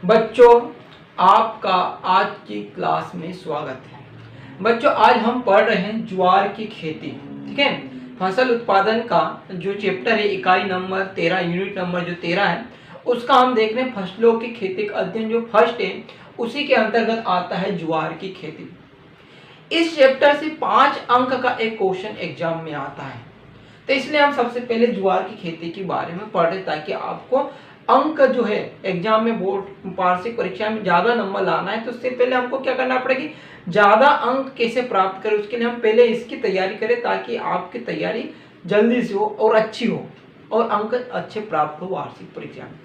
बच्चों, आपका आज की क्लास में स्वागत है। बच्चों, आज हम पढ़ रहे हैं ज्वार की खेती। ठीक है, फसल उत्पादन का जो चैप्टर है, इकाई नंबर 13, यूनिट नंबर जो 13 है, उसका हम देख रहे हैं फसलों की खेती का अध्ययन जो फर्स्ट है, उसी के अंतर्गत आता है ज्वार की खेती। इस चैप्टर से 5 अंक का एक क्वेश्चन एग्जाम में आता है, तो इसलिए हम सबसे पहले ज्वार की खेती के बारे में पढ़ रहे, ताकि आपको अंक जो है एग्जाम में, बोर्ड वार्षिक परीक्षा में ज्यादा नंबर लाना है, तो उससे पहले हमको क्या करना पड़ेगी, ज्यादा अंक कैसे प्राप्त करें, उसके लिए हम पहले इसकी तैयारी करें, ताकि आपकी तैयारी जल्दी से हो और अच्छी हो और अंक अच्छे प्राप्त हो वार्षिक परीक्षा में।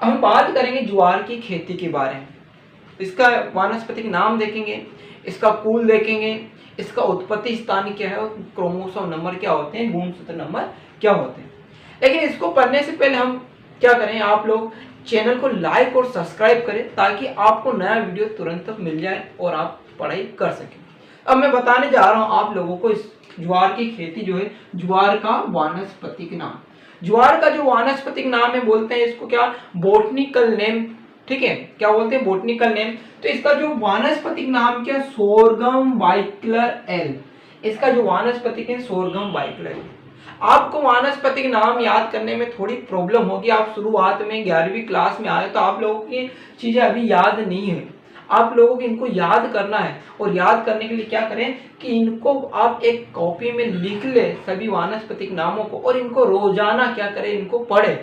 हम बात करेंगे ज्वार की खेती के बारे में। इसका वानस्पतिक नाम देखेंगे, इसका कुल देखेंगे, इसका उत्पत्ति स्थान क्या है, क्रोमोसोम नंबर क्या होते हैं, गुणसूत्र नंबर क्या होते हैं। लेकिन इसको पढ़ने से पहले हम क्या करें, आप लोग चैनल को लाइक और सब्सक्राइब करें, ताकि आपको नया वीडियो तुरंत मिल जाए और आप पढ़ाई कर सकें। अब मैं बताने जा रहा हूं आप लोगों को इस ज्वार की खेती जो है, ज्वार का वानस्पतिक नाम। ज्वार का जो वानस्पतिक नाम है, बोलते हैं इसको क्या, बोटनिकल नेम। ठीक है, क्या बोलते हैं, बोटनिकल नेम। तो इसका जो वानस्पतिक नाम क्या, सोरगम बाइक्लर एल। इसका जो वानस्पतिक है, सोरगम बाइक्लर एल। आपको वानस्पतिक नाम याद करने में थोड़ी प्रॉब्लम होगी। आप शुरुआत में 11वीं क्लास में आए, तो आप लोगों की चीजें अभी याद नहीं है। आप लोगों को इनको याद करना है, और याद करने के लिए क्या करें कि इनको आप एक कॉपी में लिख ले सभी वानस्पतिक नामों को, और इनको रोजाना क्या करें, इनको पढ़े।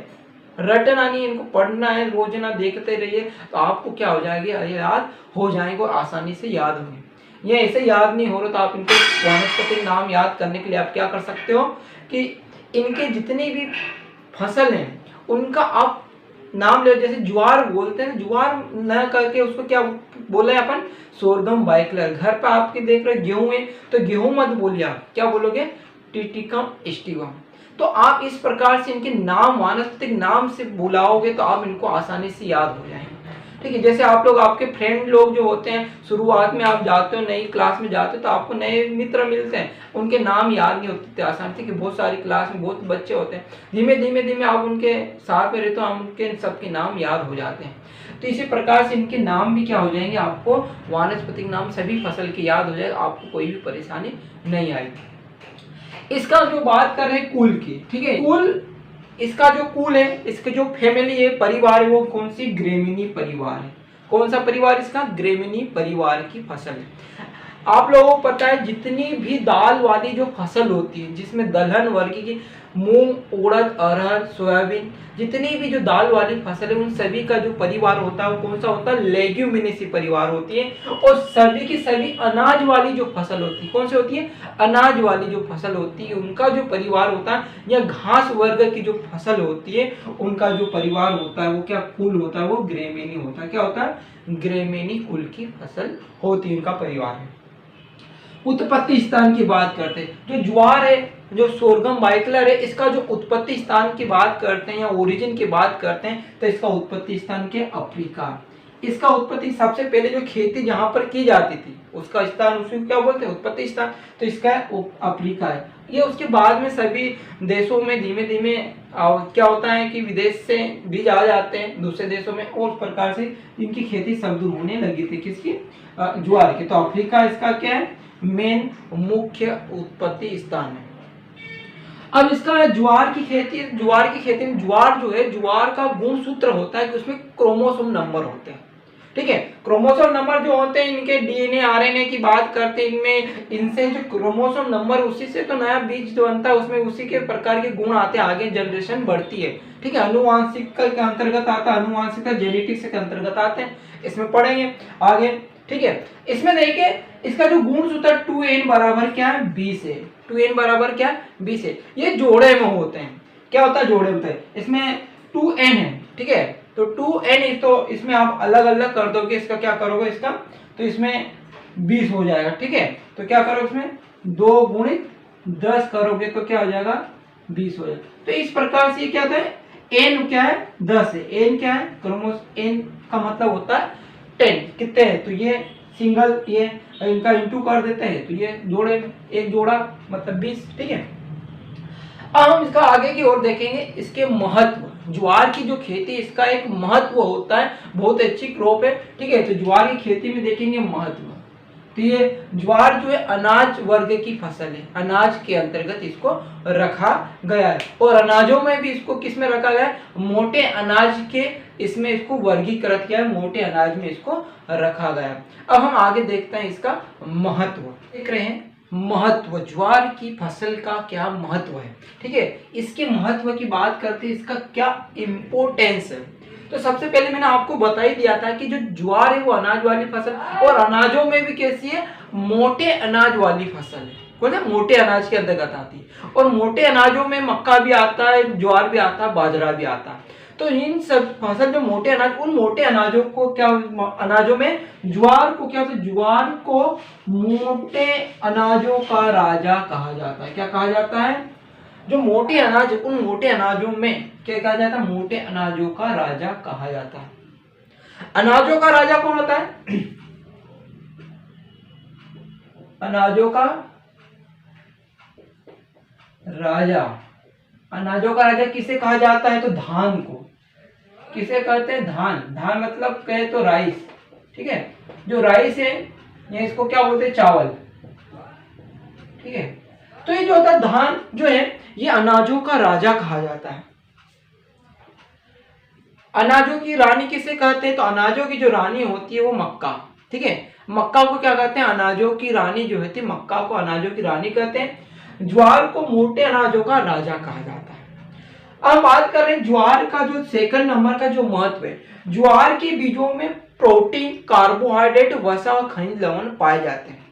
रटना नहीं, इनको पढ़ना है, रोजाना देखते रहिए, तो आपको क्या हो जाएगा, याद हो जाएंगे, आसानी से याद होंगे। ये ऐसे याद नहीं हो रहा, तो आप इनको वानस्पतिक नाम याद करने के लिए आप क्या कर सकते हो कि इनके जितनी भी फसल हैं उनका आप नाम ले। जैसे ज्वार बोलते हैं, ज्वार न करके उसको क्या बोले अपन, सोरगम बाइक्लर। घर पे आपके देख रहे गेहूं है, तो गेहूं मत बोलिए, आप क्या बोलोगे, टिटिकम स्टिवम। तो आप इस प्रकार से इनके नाम वानस्पतिक नाम से बुलाओगे, तो आप इनको आसानी से याद हो जाएंगे। ठीक है, जैसे आप लोग, आपके फ्रेंड लोग जो होते हैं, शुरुआत में आप जाते हो, नई क्लास में जाते हो, तो आपको नए मित्र मिलते हैं, उनके नाम याद नहीं होते आसानी से, कि बहुत सारी क्लास में बहुत बच्चे होते हैं। धीमे धीमे धीमे आप उनके साथ में रहते हो, उनके सबके नाम याद हो जाते हैं। तो इसी प्रकार से इनके नाम भी क्या हो जाएंगे, आपको वानस्पतिक नाम सभी फसल के याद हो जाएगा, आपको कोई भी परेशानी नहीं आएगी। इसका जो बात कर रहे हैं कुल की, ठीक है, कुल, इसका जो कुल है, इसके जो फैमिली है, परिवार है, वो कौन सी, ग्रेमिनी परिवार है। कौन सा परिवार, इसका ग्रेमिनी परिवार की फसल है। आप लोगों को पता है, जितनी भी दाल वाली जो फसल होती है, जिसमें दलहन वर्ग की, मूंग, उड़द, अरहर, सोयाबीन, जितनी भी जो दाल वाली फसल है, उन सभी का जो परिवार होता है वो कौन सा होता है, लेग्यूमिनेसी परिवार होती है। और सभी की सभी अनाज वाली जो फसल होती है, कौन सी होती है, अनाज वाली जो फसल होती है, उनका जो परिवार होता है, या घास वर्ग की जो फसल होती है, उनका जो परिवार होता है, वो क्या कुल होता है, वो ग्रेमिनी होता है। क्या होता है, ग्रेमिनी कुल की फसल होती है, उनका परिवार है। उत्पत्ति स्थान की बात करते हैं, जो ज्वार है, जो सोरगम बाइक्लर है, इसका जो उत्पत्ति स्थान की बात करते हैं या ओरिजिन की बात करते हैं, तो इसका उत्पत्ति स्थान के अफ्रीका। इसका उत्पत्ति, सबसे पहले जो खेती जहां पर की जाती थी उसका स्थान, उसको क्या बोलते हैं, उत्पत्ति स्थान, तो इसका अफ्रीका है। ये उसके बाद में सभी देशों में धीमे धीमे क्या होता है कि विदेश से बीज आ जाते हैं दूसरे देशों में, और उस प्रकार से इनकी खेती सब दूर होने लगी थी, किसकी, ज्वार की। तो अफ्रीका इसका क्या है, मेन मुख्य उत्पत्ति स्थान है। अब इसका ज्वार की खेती में ज्वार जो है, ज्वार का गुणसूत्र होता है कि उसमें क्रोमोसोम नंबर होते हैं। ठीक है, क्रोमोसोम नंबर जो होते हैं, इनके डीएनए आरएनए की बात करते हैं, इनमें इनसे जो क्रोमोसोम नंबर, उसी से तो नया बीज जो बनता है, उसमें उसी के प्रकार के गुण आते हैं, आगे जनरेशन बढ़ती है। ठीक है, अनुवांशिकता के अंतर्गत आता है, अनुवांशिकता जेनेटिक्स के अंतर्गत आते हैं, इसमें पढ़ेंगे आगे। ठीक है, इसमें देखिए, इसका जो गुणसूत्र 2n बराबर क्या है, 20 है। 2n बराबर क्या है, 20 है। ये जोड़े में होते हैं, क्या होता है, जोड़े होते हैं। इसमें 2n है, ठीक है, तो 2n, तो इसमें आप अलग अलग कर दोगे, इसका क्या करोगे, इसका तो इसमें 20 हो जाएगा। ठीक है, तो क्या करो, इसमें 2 गुणित 10 करोगे तो क्या हो जाएगा, 20 हो जाएगा। तो इस प्रकार से क्या होता है, n क्या है, 10 है, n क्या है, क्रोमोसोम, n का मतलब होता है 10, कितने हैं, तो ये सिंगल, ये इनका इंटू कर देते हैं, तो ये जोड़े, एक जोड़ा मतलब 20। ठीक है, अब हम इसका आगे की ओर देखेंगे, इसके महत्व। ज्वार की जो खेती, इसका एक महत्व होता है, बहुत अच्छी क्रॉप है, ठीक है। तो ज्वार की खेती में देखेंगे महत्व। तो ये ज्वार जो है अनाज वर्ग की फसल है, अनाज के अंतर्गत इसको रखा गया है। और अनाजों में भी इसको किस में रखा गया है, मोटे अनाज के इसमें इसको वर्गीकृत किया है, मोटे अनाज में इसको रखा गया है। अब हम आगे देखते हैं इसका महत्व। देख रहे हैं महत्व, ज्वार की फसल का क्या महत्व है, ठीक है। इसके महत्व की बात करते हैं, इसका क्या इंपोर्टेंस है। तो सबसे पहले मैंने आपको बता ही दिया था कि जो ज्वार है वो अनाज वाली फसल, और अनाजों में भी कैसी है, मोटे अनाज वाली फसल है, बोले मोटे अनाज के अंतर्गत आती है। और मोटे अनाजों में मक्का भी आता है, ज्वार भी आता है, बाजरा भी आता है। तो इन सब फसल जो मोटे अनाज, उन मोटे अनाजों को क्या, अनाजों में ज्वार को क्या, ज्वार को मोटे अनाजों का राजा कहा जाता है। क्या कहा जाता है, जो मोटे अनाज, उन मोटे अनाजों में क्या कहा जाता है, मोटे अनाजों का राजा कहा जाता है। अनाजों का राजा कौन होता है, अनाजों का राजा, अनाजों का राजा किसे कहा जाता है, तो धान को। किसे कहते हैं, धान। धान मतलब कहे तो राइस, ठीक है। जो राइस है ये इसको क्या बोलते हैं, चावल, ठीक है। तो ये जो होता है धान जो है, ये अनाजों का राजा कहा जाता है। अनाजों की रानी किसे कहते हैं, तो अनाजों की जो रानी होती है वो मक्का, ठीक है। मक्का को क्या कहते हैं, अनाजों की रानी जो होती है, मक्का को अनाजों की रानी कहते हैं। ज्वार को मोटे अनाजों का राजा कहा जाता है। अब बात कर रहे हैं ज्वार का जो सेकंड नंबर का जो महत्व है, ज्वार के बीजों में प्रोटीन, कार्बोहाइड्रेट, वसा और खनिज लवण पाए जाते हैं।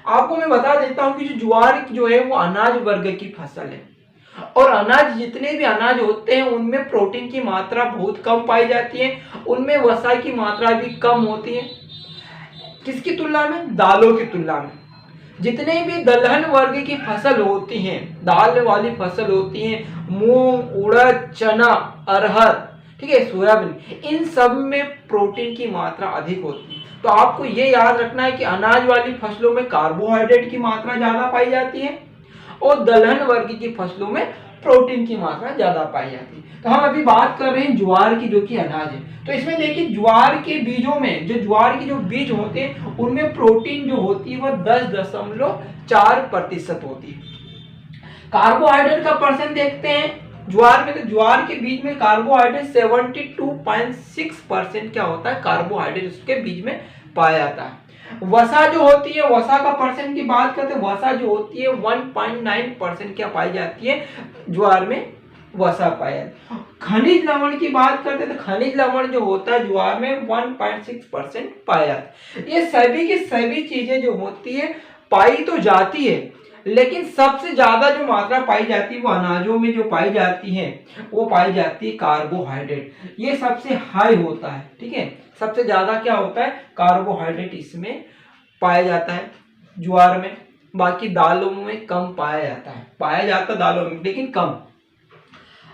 आपको मैं बता देता हूं कि जो ज्वार जो है वो अनाज वर्ग की फसल है, और अनाज, जितने भी अनाज होते हैं उनमें प्रोटीन की मात्रा बहुत कम पाई जाती है, उनमें वसा की मात्रा भी कम होती है। किसकी तुलना में, दालों की तुलना में। जितने भी दलहन वर्ग की फसल होती हैं, दाल वाली फसल होती हैं, मूंग, उड़द, चना, अरहर, ठीक है, सोयाबीन, इन सब में प्रोटीन की मात्रा अधिक होती है। तो आपको ये याद रखना है कि अनाज वाली फसलों में कार्बोहाइड्रेट की मात्रा ज्यादा पाई जाती है, और दलहन वर्ग की फसलों में प्रोटीन की मात्रा ज्यादा पाई जाती है। तो हम अभी बात कर रहे हैं ज्वार की, जो कि अनाज है। तो इसमें देखिए ज्वार के बीजों में, जो ज्वार के जो बीज होते हैं उनमें प्रोटीन जो होती है वह 10.4% होती है। कार्बोहाइड्रेट का परसेंट देखते हैं ज्वार में, तो ज्वार के बीज में कार्बोहाइड्रेट 72.6% क्या होता है, कार्बोहाइड्रेट उसके बीज में पाया जाता है। वसा जो होती है, वसा का परसेंट की बात करते हैं, वसा जो होती है 1.9% क्या पाई जाती है, ज्वार में वसा पाया। खनिज लवण की बात करते हैं तो खनिज लवण जो होता है ज्वार में 1.6% पाया जाता है। ये सभी की सभी चीजें जो होती है पाई तो जाती है, लेकिन सबसे ज्यादा जो मात्रा पाई जाती है वो अनाजों में जो पाई जाती है वो पाई जाती है कार्बोहाइड्रेट। ये सबसे हाई होता है, ठीक है। सबसे ज्यादा क्या होता है, कार्बोहाइड्रेट इसमें पाया जाता है ज्वार में। बाकी दालों में कम पाया जाता है, पाया जाता है दालों में लेकिन कम।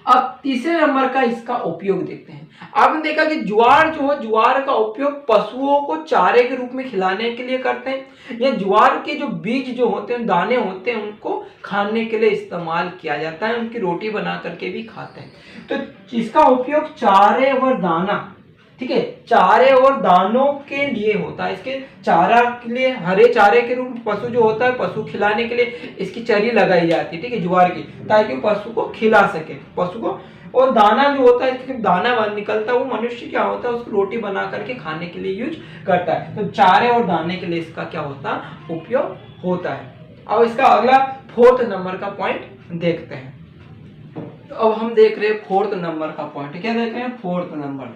अब तीसरे नंबर का इसका उपयोग देखते हैं। आपने देखा कि ज्वार जो है, ज्वार का उपयोग पशुओं को चारे के रूप में खिलाने के लिए करते हैं, या ज्वार के जो बीज जो होते हैं, दाने होते हैं, उनको खाने के लिए इस्तेमाल किया जाता है, उनकी रोटी बना करके भी खाते हैं। तो इसका उपयोग चारे और दाना, ठीक है, चारे और दानों के लिए होता है। इसके चारा के लिए, हरे चारे के रूप में पशु जो होता है, पशु खिलाने के लिए इसकी चरी लगाई जाती है, ठीक है, ज्वार की, ताकि पशु को खिला सके पशु को। और दाना जो होता है, इसके दाना निकलता है, वो मनुष्य क्या होता है उसको रोटी बना करके खाने के लिए यूज करता है। तो चारे और दाने के लिए इसका क्या होता है, उपयोग होता है। अब इसका अगला फोर्थ नंबर का पॉइंट देखते हैं। तो अब हम देख रहे हैं फोर्थ नंबर का पॉइंट, क्या देख रहे हैं, फोर्थ नंबर,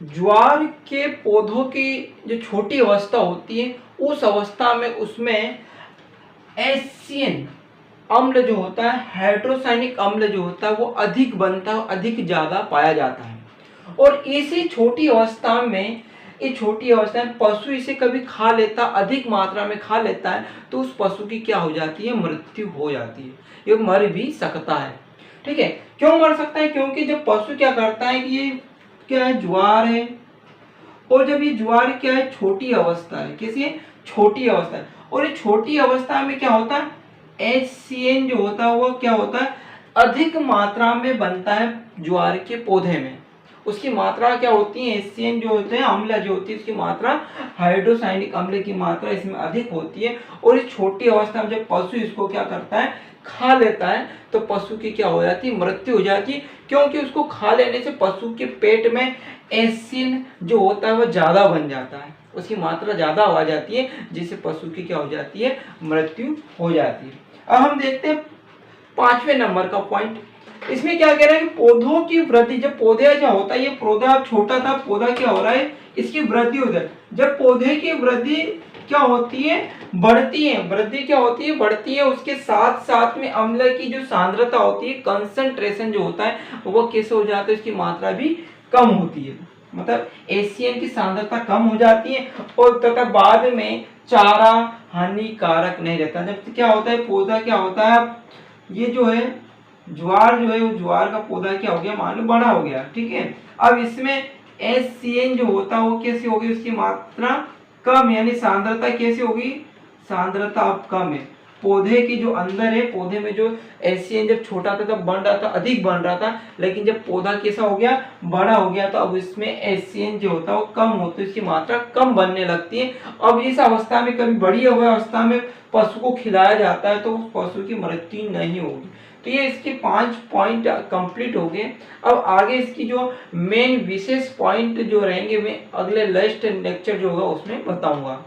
ज्वार के पौधों की जो छोटी अवस्था होती है उस अवस्था में उसमें एसियन अम्ल जो होता है, हाइड्रोसायनिक अम्ल जो होता है वो अधिक बनता है, अधिक ज्यादा पाया जाता है। और इसी छोटी अवस्था में, इस छोटी अवस्था में पशु इसे कभी खा लेता, अधिक मात्रा में खा लेता है, तो उस पशु की क्या हो जाती है, मृत्यु हो जाती है, ये मर भी सकता है, ठीक है। क्यों मर सकता है, क्योंकि जब पशु क्या करता है कि ये क्या है, ज्वार है, और जब ये ज्वार क्या है, छोटी अवस्था है, कैसी है, छोटी अवस्था है, और ये छोटी अवस्था में क्या होता है, HCN जो होता है वो क्या होता है, अधिक मात्रा में बनता है ज्वार के पौधे में, उसकी मात्रा क्या होती है, एससीएन जो होते हैं अम्ल जो होती है उसकी मात्रा, हाइड्रोसायनिक अम्ल की मात्रा इसमें अधिक होती है। और इस छोटी अवस्था में जब पशु इसको क्या करता है, खा लेता है, तो पशु की क्या हो जाती है, मृत्यु हो जाती है, क्योंकि उसको खा लेने से पशु के पेट में एसिन जो होता है वह ज्यादा बन जाता है, उसकी मात्रा ज्यादा हो जाती है, जिससे पशु की क्या हो जाती है, मृत्यु हो जाती है। अब हम देखते हैं 5वें नंबर का पॉइंट। इसमें क्या कह रहा है कि पौधों की वृद्धि, जब पौधे क्या होता है, ये पौधा छोटा था, पौधा क्या हो रहा है, इसकी वृद्धि हो जाए। जब पौधे की वृद्धि क्या होती है, बढ़ती है, वृद्धि क्या होती है, बढ़ती है, उसके साथ साथ में अम्ल की जो सांद्रता होती है, कंसंट्रेशन जो होता है वो कैसे हो जाता है, इसकी मात्रा भी कम होती है, मतलब एसीएन की सांद्रता कम हो जाती है, और तथा बाद में चारा हानिकारक नहीं रहता। जब क्या होता है, पौधा क्या होता है, ये जो है ज्वार जो है वो ज्वार का पौधा क्या हो गया, मान लो बड़ा हो गया, ठीक है। अब इसमें एससीएन जो होता है वो कैसे होगी, उसकी मात्रा कम, यानी सांद्रता कैसे होगी, सांद्रता अब कम है। पौधे की जो अंदर है, पौधे में जो एससीएन जब छोटा था तब बन रहा था, अधिक बन रहा था, लेकिन जब पौधा कैसा हो गया, बड़ा हो गया, तो अब इसमें एससीएन जो होता है वो कम होता है, इसकी मात्रा कम बनने लगती है। अब इस अवस्था में, कभी बड़ी हुई अवस्था में पशु को खिलाया जाता है तो उस पशु की मृत्यु नहीं होगी। तो ये इसके 5 पॉइंट कंप्लीट हो गए। अब आगे इसकी जो मेन विशेष पॉइंट जो रहेंगे मैं अगले लास्ट लेक्चर जो होगा उसमें बताऊंगा।